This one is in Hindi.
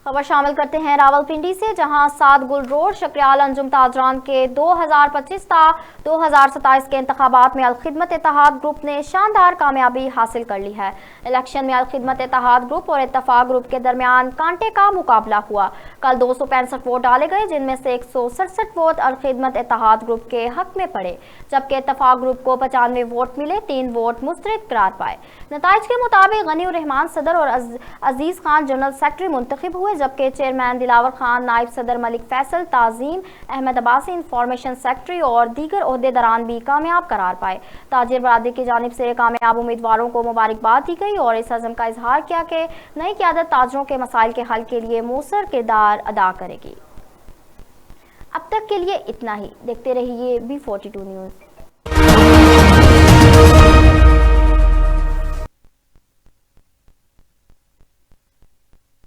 खबर शामिल करते हैं रावलपिंडी से, जहां 7 गुल रोड शक्रियाल अंजुम ताजरान के 2025 ता 2027 के इंतखाबात में अलखिदमत इत्तेहाद ग्रुप ने शानदार कामयाबी हासिल कर ली है। इलेक्शन में अलखिदमत इत्तेहाद ग्रुप और इत्तफाक ग्रुप के दरमियान कांटे का मुकाबला हुआ। कल 265 वोट डाले गए, जिनमें से 167 वोट अलखिदमत इत्तेहाद ग्रुप के हक में पड़े, जबकि इत्तफाक ग्रुप को 95 वोट मिले, 3 वोट मुस्तरद करार पाए। नताइज के मुताबिक गनी उर रहमान सदर और अजीज खान जनरल सेक्रेटरी मुंतखब हुए, जबकि चेयरमैन दिलावर खान, नायब सदर मलिक फैसल, ताजीम अहमद अब्बासी इंफॉर्मेशन सेक्रेटरी और दीगर ओहदेदारान भी कामयाब करार पाए। ताजिर बरादरी की जानिब से कामयाब उम्मीदवारों को मुबारकबाद दी गई और इस अज़म का इजहार किया कि नई क़यादत ताजरों के मसाइल के हल के लिए मौसर किरदार अदा करेगी। अब तक के लिए इतना ही। देखते रहिए B42 न्यूज़।